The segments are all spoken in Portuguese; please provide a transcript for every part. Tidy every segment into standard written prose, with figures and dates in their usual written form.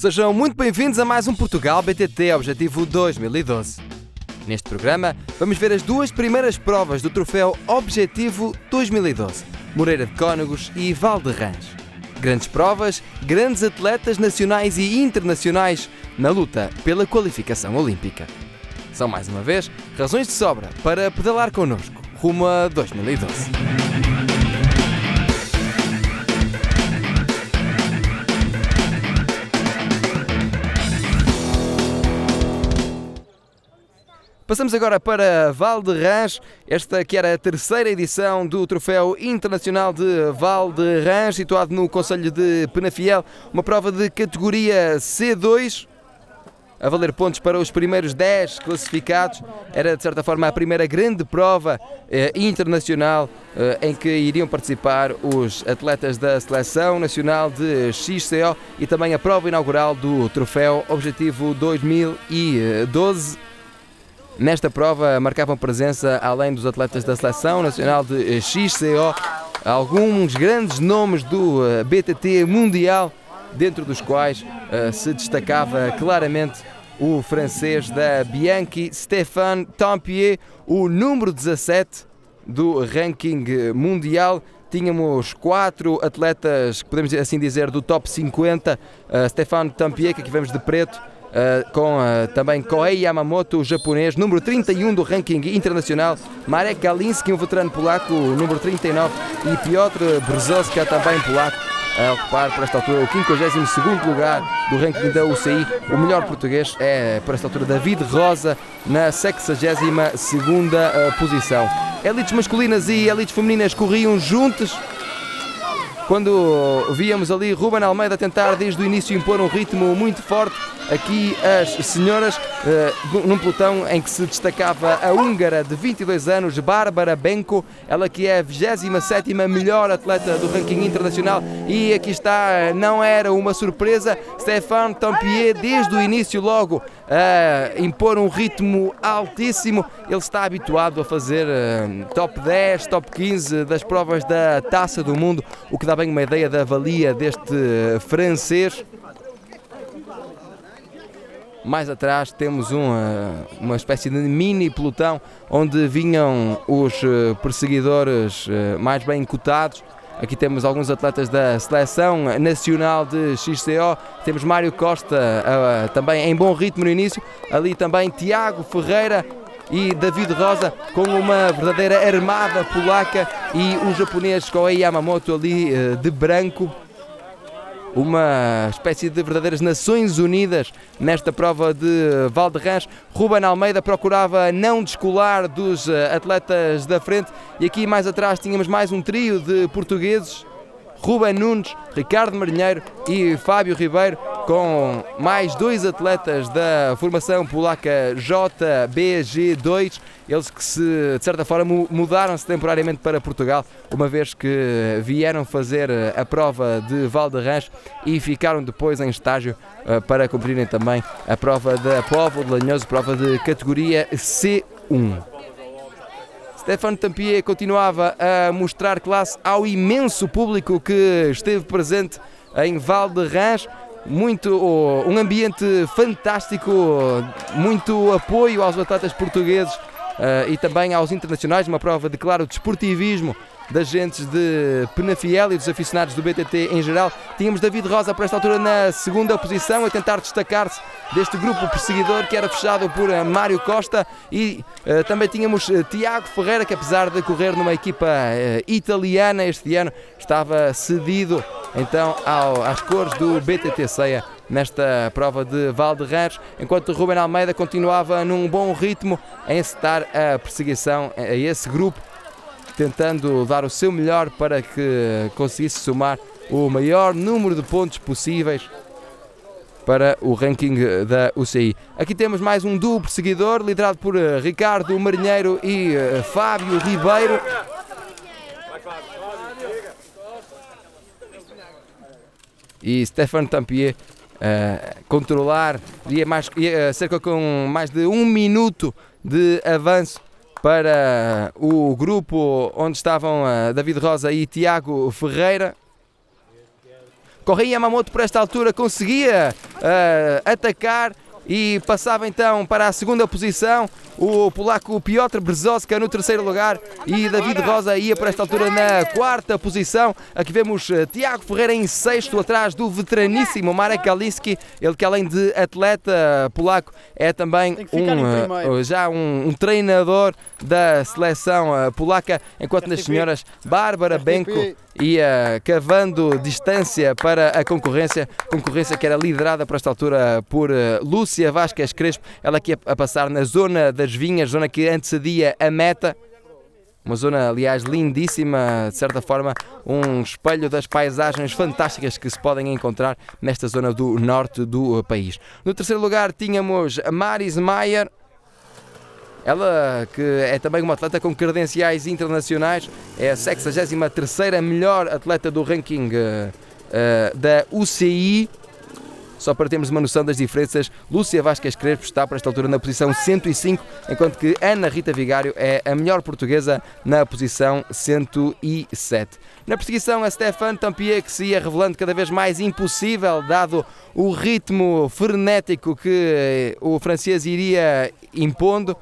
Sejam muito bem-vindos a mais um Portugal BTT Objetivo 2012. Neste programa vamos ver as duas primeiras provas do troféu Objetivo 2012, Moreira de Cónegos e Val de Rãs. Grandes provas, grandes atletas nacionais e internacionais na luta pela qualificação olímpica. São mais uma vez razões de sobra para pedalar connosco rumo a 2012. Passamos agora para Val de Rãs, esta que era a terceira edição do Troféu Internacional de Val de Rãs, situado no concelho de Penafiel, uma prova de categoria C2, a valer pontos para os primeiros 10 classificados. Era de certa forma a primeira grande prova internacional em que iriam participar os atletas da Seleção Nacional de XCO e também a prova inaugural do Troféu Objetivo 2012. Nesta prova marcavam presença, além dos atletas da Seleção Nacional de XCO, alguns grandes nomes do BTT mundial, dentro dos quais se destacava claramente o francês da Bianchi, Stéphane Tempier, o número 17 do ranking mundial. Tínhamos 4 atletas, podemos assim dizer, do top 50, Stéphane Tempier, que aqui vemos de preto, também Kohei Yamamoto, o japonês, número 31 do ranking internacional, Marek Galiński, um veterano polaco, número 39, e Piotr Brzozka, também polaco, a ocupar por esta altura o 52º lugar do ranking da UCI. O melhor português é, por esta altura, David Rosa, na 62ª posição. Elites masculinas e elites femininas corriam juntas, quando víamos ali Ruben Almeida tentar desde o início impor um ritmo muito forte. Aqui as senhoras, num pelotão em que se destacava a húngara de 22 anos, Bárbara Benko, ela que é a 27ª melhor atleta do ranking internacional, e aqui está, não era uma surpresa, Stéphane Tempier desde o início logo a impor um ritmo altíssimo. Ele está habituado a fazer top 10, top 15 das provas da Taça do Mundo, o que dá bem uma ideia da valia deste francês. Mais atrás temos uma espécie de mini pelotão onde vinham os perseguidores mais bem cotados. Aqui temos alguns atletas da Seleção Nacional de XCO, temos Mário Costa também em bom ritmo no início, ali também Tiago Ferreira e David Rosa com uma verdadeira armada polaca, e o japonês Kohei Yamamoto ali de branco. Uma espécie de verdadeiras Nações Unidas nesta prova de Val de Rãs. Ruben Almeida procurava não descolar dos atletas da frente, e aqui mais atrás tínhamos mais um trio de portugueses, Ruben Nunes, Ricardo Marinheiro e Fábio Ribeiro, com mais 2 atletas da formação polaca JBG2, eles que de certa forma mudaram-se temporariamente para Portugal, uma vez que vieram fazer a prova de Val de Rãs e ficaram depois em estágio para cumprirem também a prova da Póvoa de Lanhoso, prova de categoria C1. Stéphane Tempier continuava a mostrar classe ao imenso público que esteve presente em Val de Rãs. Um ambiente fantástico, muito apoio aos atletas portugueses e também aos internacionais, uma prova de claro desportivismo das gentes de Penafiel e dos aficionados do BTT em geral. Tínhamos David Rosa por esta altura na segunda posição, a tentar destacar-se deste grupo perseguidor que era fechado por Mário Costa, e também tínhamos Tiago Ferreira, que apesar de correr numa equipa italiana este ano, estava cedido então às cores do BTT Ceia nesta prova de Val de Rãs, enquanto Ruben Almeida continuava num bom ritmo a encetar a perseguição a esse grupo, tentando dar o seu melhor para que conseguisse somar o maior número de pontos possíveis para o ranking da UCI. Aqui temos mais um duo perseguidor, liderado por Ricardo Marinheiro e Fábio Ribeiro. E Stéphane Tempier controlar, cerca com mais de 1 minuto de avanço para o grupo onde estavam David Rosa e Tiago Ferreira. Correia Yamamoto por esta altura conseguia atacar e passava então para a segunda posição. O polaco Piotr Brzostka no terceiro lugar e David Rosa ia por esta altura na quarta posição. Aqui vemos Tiago Ferreira em sexto, atrás do veteraníssimo Marek Galinski, ele que além de atleta polaco é também um treinador da seleção polaca, enquanto nas senhoras Bárbara Benko ia cavando distância para a concorrência que era liderada por esta altura por Lúcia Vasquez Crespo, ela aqui a passar na zona das vinhas, zona que antecedia a meta. Uma zona, aliás, lindíssima, de certa forma, um espelho das paisagens fantásticas que se podem encontrar nesta zona do norte do país. No terceiro lugar tínhamos Maris Maier, ela que é também uma atleta com credenciais internacionais, é a 63ª melhor atleta do ranking da UCI. Só para termos uma noção das diferenças, Lúcia Vasquez Crespo está para esta altura na posição 105, enquanto que Ana Rita Vigário é a melhor portuguesa na posição 107. Na perseguição, a Stéphane Tampier, que se ia revelando cada vez mais impossível, dado o ritmo frenético que o francês iria impondo.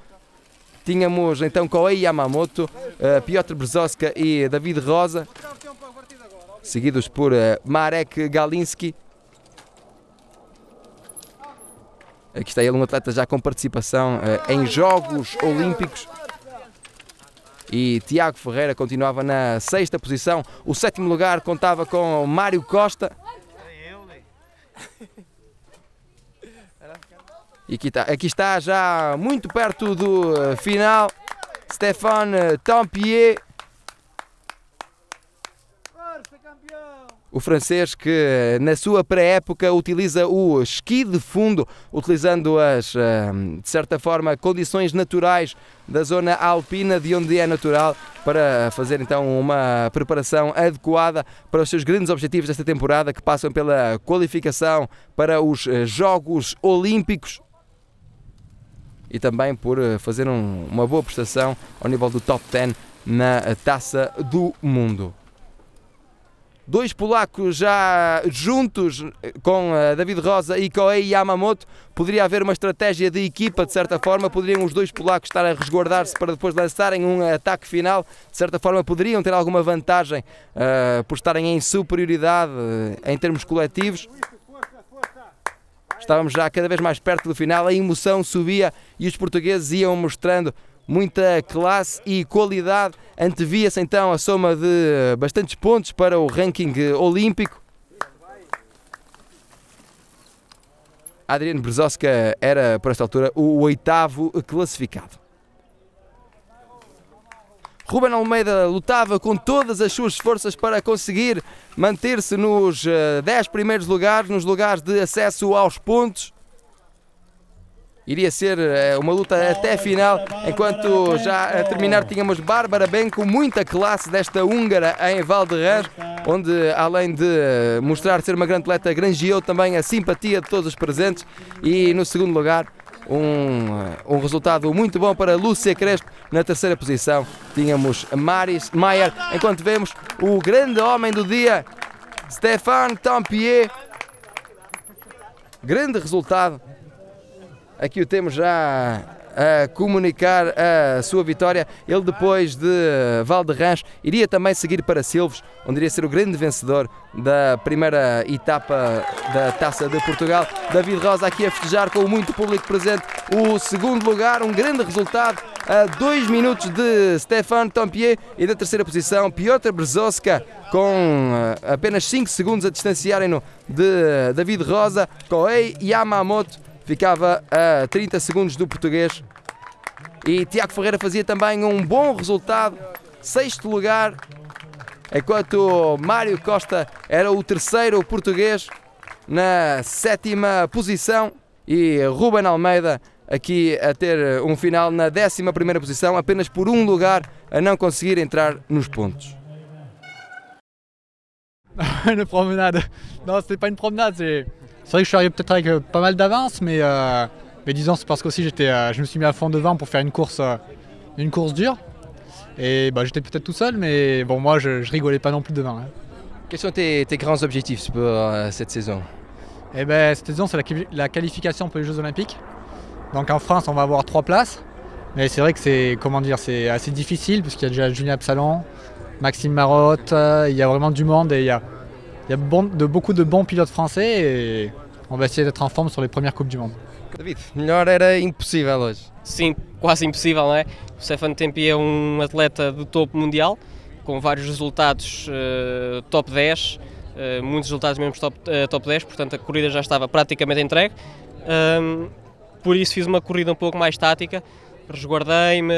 Tínhamos então Kohei Yamamoto, Piotr Brzostka e David Rosa, seguidos por Marek Galinski. Aqui está ele, um atleta já com participação em Jogos Olímpicos. E Tiago Ferreira continuava na sexta posição. O sétimo lugar contava com Mário Costa. E aqui está já muito perto do final, Stéphane Tampier. O francês que na sua pré-época utiliza o esqui de fundo, utilizando de certa forma, condições naturais da zona alpina, de onde é natural, para fazer então uma preparação adequada para os seus grandes objetivos desta temporada, que passam pela qualificação para os Jogos Olímpicos e também por fazer uma boa prestação ao nível do top 10 na Taça do Mundo. Dois polacos já juntos com David Rosa e Kohei Yamamoto. Poderia haver uma estratégia de equipa, de certa forma. Poderiam os dois polacos estar a resguardar-se para depois lançarem um ataque final. De certa forma poderiam ter alguma vantagem por estarem em superioridade em termos coletivos. Estávamos já cada vez mais perto do final, a emoção subia e os portugueses iam mostrando muita classe e qualidade. Antevia-se então a soma de bastantes pontos para o ranking olímpico. Adrian Brzostka era, por esta altura, o oitavo classificado. Ruben Almeida lutava com todas as suas forças para conseguir manter-se nos 10 primeiros lugares, nos lugares de acesso aos pontos. Iria ser uma luta até a final, enquanto já a terminar tínhamos Bárbara Benko, muita classe desta húngara em Val de Rãs, onde além de mostrar ser uma grande atleta, granjeou também a simpatia de todos os presentes. E no segundo lugar, um resultado muito bom para Lúcia Crespo. Na terceira posição tínhamos Maris Maier, enquanto vemos o grande homem do dia, Stéphane Tampier. Grande resultado. Aqui o temos já a comunicar a sua vitória. Ele, depois de Val de Rãs, iria também seguir para Silves, onde iria ser o grande vencedor da primeira etapa da Taça de Portugal. David Rosa aqui a festejar com muito público presente o segundo lugar, um grande resultado a 2 minutos de Stéphane Tampier. E na terceira posição Piotr Brzostka, com apenas 5 segundos a distanciarem-no de David Rosa. Kohei Yamamoto ficava a 30 segundos do português. E Tiago Ferreira fazia também um bom resultado, 6º lugar, enquanto Mário Costa era o terceiro português na 7ª posição. E Ruben Almeida aqui a ter um final na 11ª posição, apenas por um lugar a não conseguir entrar nos pontos. Une promenade. Non, c'était pas une promenade. C'est vrai que je suis arrivé peut-être avec pas mal d'avance, mais disons c'est parce qu'aussi je me suis mis à fond devant pour faire une course dure. Et j'étais peut-être tout seul, mais bon, moi je rigolais pas non plus devant. Hein. Quels sont tes grands objectifs pour cette saison? Et ben, cette saison, c'est la qualification pour les Jeux Olympiques. Donc en France, on va avoir 3 places. Mais c'est vrai que c'est assez difficile puisqu'il y a déjà Julien Absalon, Maxime Marotte, il y a vraiment du monde et il y a beaucoup de bons pilotes français et on va essayer d'être en forme sur les premières Coupes du Monde. David, melhor era impossível hoje. Sim, quase impossível, não é? O Stefano Tempi é atleta do topo mundial, com vários resultados top 10, muitos resultados mesmo top 10, portanto a corrida já estava praticamente entregue. Por isso fiz uma corrida um pouco mais tática, resguardei-me,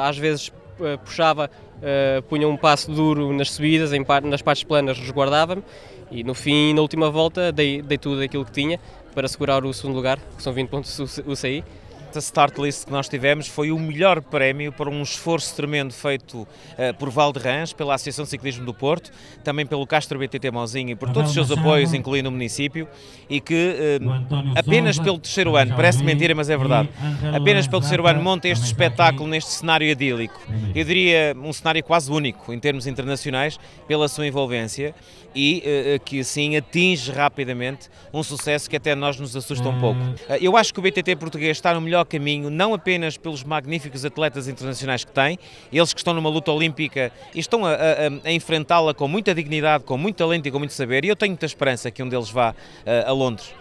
às vezes puxava, punha um passo duro nas subidas, nas partes planas resguardava-me e no fim, na última volta, dei tudo aquilo que tinha para segurar o segundo lugar, que são 20 pontos UCI. A start list que nós tivemos foi o melhor prémio para um esforço tremendo feito por Valderrãs, pela Associação de Ciclismo do Porto, também pelo Castro BTT Mauzinho e por todos os seus apoios, incluindo o município, e que apenas pelo terceiro ano, parece mentira, mas é verdade, apenas pelo terceiro ano monta este espetáculo neste cenário idílico. Eu diria um cenário quase único em termos internacionais, pela sua envolvência e que assim atinge rapidamente um sucesso que até nós nos assusta um pouco. Eu acho que o BTT português está no melhor caminho, não apenas pelos magníficos atletas internacionais que tem, eles que estão numa luta olímpica e estão a enfrentá-la com muita dignidade, com muito talento e com muito saber, e eu tenho muita esperança que um deles vá a Londres.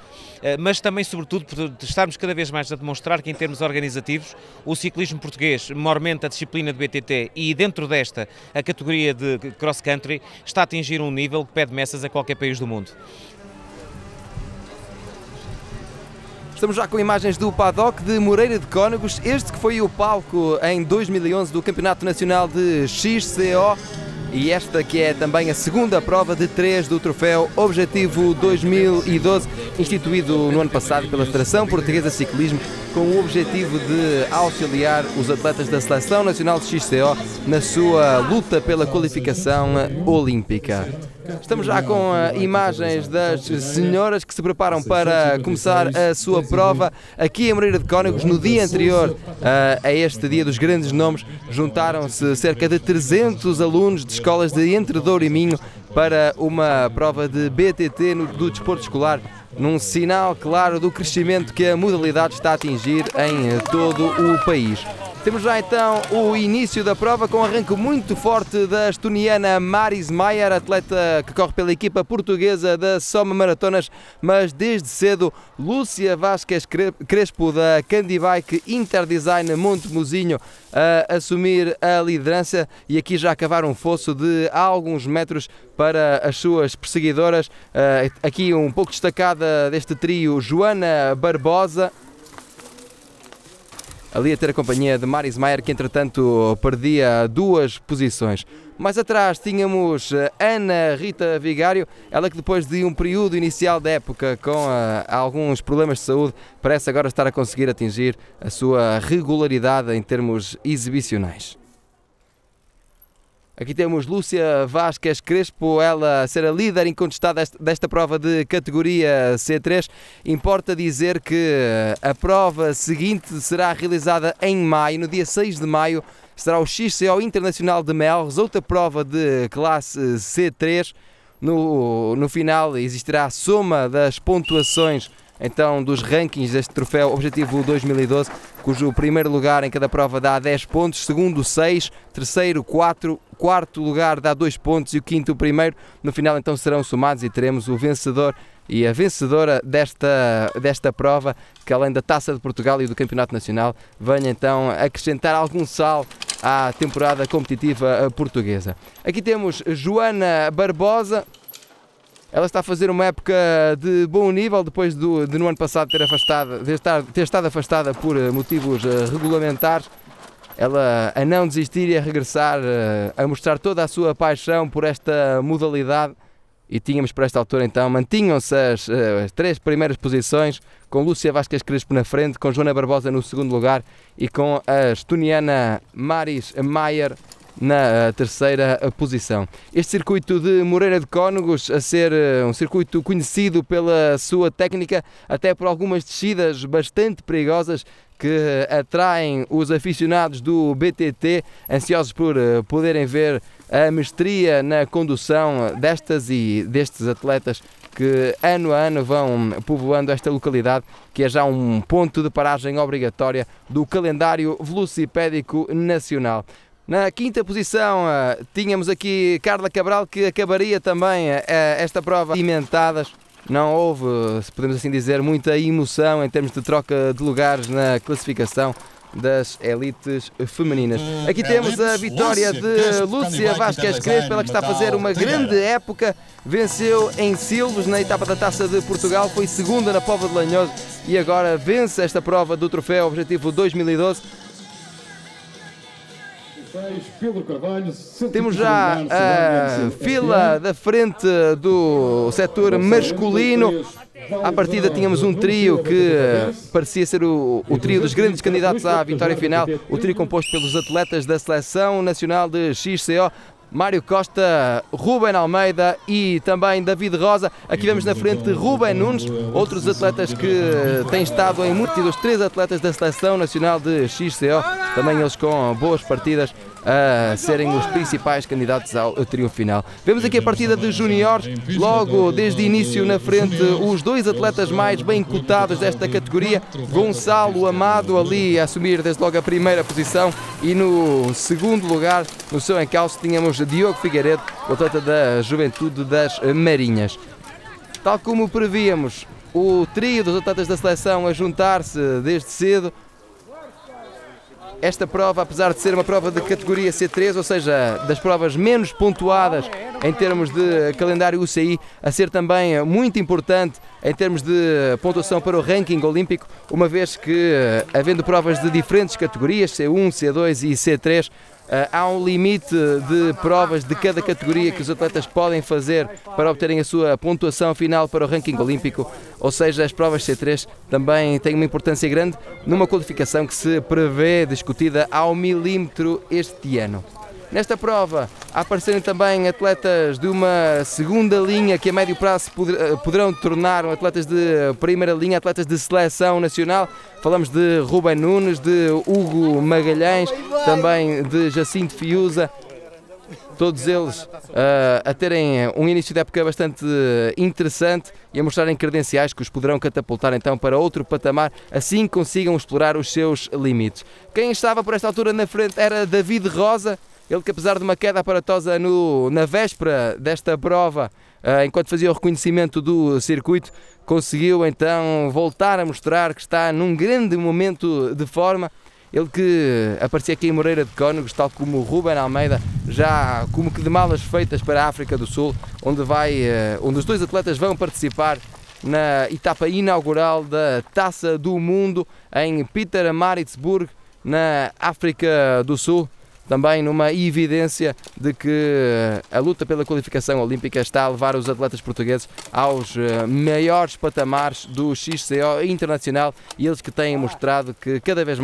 Mas também, sobretudo, por estarmos cada vez mais a demonstrar que, em termos organizativos, o ciclismo português, maiormente a disciplina de BTT e, dentro desta, a categoria de cross-country, está a atingir um nível que pede meças a qualquer país do mundo. Estamos já com imagens do paddock de Moreira de Cónegos, este que foi o palco em 2011 do Campeonato Nacional de XCO e esta que é também a segunda prova de 3 do troféu Objetivo 2012, instituído no ano passado pela Federação Portuguesa de Ciclismo, com o objetivo de auxiliar os atletas da Seleção Nacional de XCO na sua luta pela qualificação olímpica. Estamos já com imagens das senhoras que se preparam para começar a sua prova aqui em Moreira de Cónegos. No dia anterior a este dia dos grandes nomes, juntaram-se cerca de 300 alunos de escolas de Entre Douro e Minho para uma prova de BTT do desporto escolar, num sinal claro do crescimento que a modalidade está a atingir em todo o país. Temos já então o início da prova com um arranque muito forte da estoniana Maris Maier, atleta que corre pela equipa portuguesa da Soma Maratonas, mas desde cedo Lúcia Vasquez Crespo da Candy Bike Interdesign Monte Mozinho a assumir a liderança e aqui já a cavar um fosso de alguns metros para as suas perseguidoras. Aqui um pouco destacada deste trio Joana Barbosa, ali a ter a companhia de Maris Maier, que entretanto perdia 2 posições. Mais atrás tínhamos Ana Rita Vigário, ela que depois de um período inicial da época com alguns problemas de saúde, parece agora estar a conseguir atingir a sua regularidade em termos exibicionais. Aqui temos Lúcia Vasquez Crespo, ela a ser a líder incontestada desta prova de categoria C3. Importa dizer que a prova seguinte será realizada em maio, no dia 6 de maio, será o XCO Internacional de Melres, outra prova de classe C3. No final existirá a soma das pontuações então dos rankings deste troféu Objetivo 2012, cujo primeiro lugar em cada prova dá 10 pontos, segundo 6, terceiro 4, quarto lugar dá 2 pontos e o quinto o primeiro. No final então serão somados e teremos o vencedor e a vencedora desta prova, que além da Taça de Portugal e do Campeonato Nacional, venha então acrescentar algum sal à temporada competitiva portuguesa. Aqui temos Joana Barbosa. Ela está a fazer uma época de bom nível depois de no ano passado ter estado afastada por motivos regulamentares. Ela a não desistir e a regressar, a mostrar toda a sua paixão por esta modalidade. E tínhamos para esta altura então, mantinham-se as 3 primeiras posições, com Lúcia Vasquez Crespo na frente, com Joana Barbosa no segundo lugar e com a estoniana Maris Maier na terceira posição. Este circuito de Moreira de Cónegos a ser um circuito conhecido pela sua técnica, até por algumas descidas bastante perigosas que atraem os aficionados do BTT, ansiosos por poderem ver a mestria na condução destas e destes atletas que ano a ano vão povoando esta localidade, que é já um ponto de paragem obrigatória do calendário velocipédico nacional. Na quinta posição tínhamos aqui Carla Cabral, que acabaria também esta prova cimentadas. Não houve, se podemos assim dizer, muita emoção em termos de troca de lugares na classificação das elites femininas. Aqui temos a vitória de Lúcia Vázquez Crespo, ela que está a fazer uma grande época, venceu em Silves na etapa da Taça de Portugal, foi segunda na Póvoa de Lanhoso e agora vence esta prova do Troféu Objetivo 2012. Temos já a fila da frente do setor masculino. À partida tínhamos um trio que parecia ser o trio dos grandes candidatos à vitória final, o trio composto pelos atletas da Seleção Nacional de XCO, Mário Costa, Rubén Almeida e também David Rosa. Aqui vemos na frente Rubén Nunes, outros atletas que têm estado em múltiplos, 3 atletas da Seleção Nacional de XCO, também eles com boas partidas a serem os principais candidatos ao triunfo final. Vemos aqui a partida de juniores, logo desde o início na frente os 2 atletas mais bem cotados desta categoria, Gonçalo Amado ali a assumir desde logo a primeira posição e no segundo lugar, no seu encalço, tínhamos Diogo Figueiredo, o atleta da Juventude das Marinhas. Tal como prevíamos, o trio dos atletas da seleção a juntar-se desde cedo. Esta prova, apesar de ser uma prova de categoria C3, ou seja, das provas menos pontuadas em termos de calendário UCI, a ser também muito importante em termos de pontuação para o ranking olímpico, uma vez que, havendo provas de diferentes categorias, C1, C2 e C3, há um limite de provas de cada categoria que os atletas podem fazer para obterem a sua pontuação final para o ranking olímpico, ou seja, as provas C3 também têm uma importância grande numa qualificação que se prevê discutida ao milímetro este ano. Nesta prova aparecerem também atletas de uma segunda linha que a médio prazo poderão tornar atletas de primeira linha, atletas de seleção nacional. Falamos de Rubén Nunes, de Hugo Magalhães, também de Jacinto Fiuza. Todos eles a terem um início de época bastante interessante e a mostrarem credenciais que os poderão catapultar então para outro patamar, assim consigam explorar os seus limites. Quem estava por esta altura na frente era David Rosa, ele que apesar de uma queda aparatosa na véspera desta prova, enquanto fazia o reconhecimento do circuito, conseguiu então voltar a mostrar que está num grande momento de forma. Ele que aparecia aqui em Moreira de Cónegos, tal como o Rubén Almeida, já como que de malas feitas para a África do Sul, onde os 2 atletas vão participar na etapa inaugural da Taça do Mundo em Pietermaritzburg, na África do Sul. Também numa evidência de que a luta pela qualificação olímpica está a levar os atletas portugueses aos maiores patamares do XCO internacional e eles que têm mostrado que cada vez mais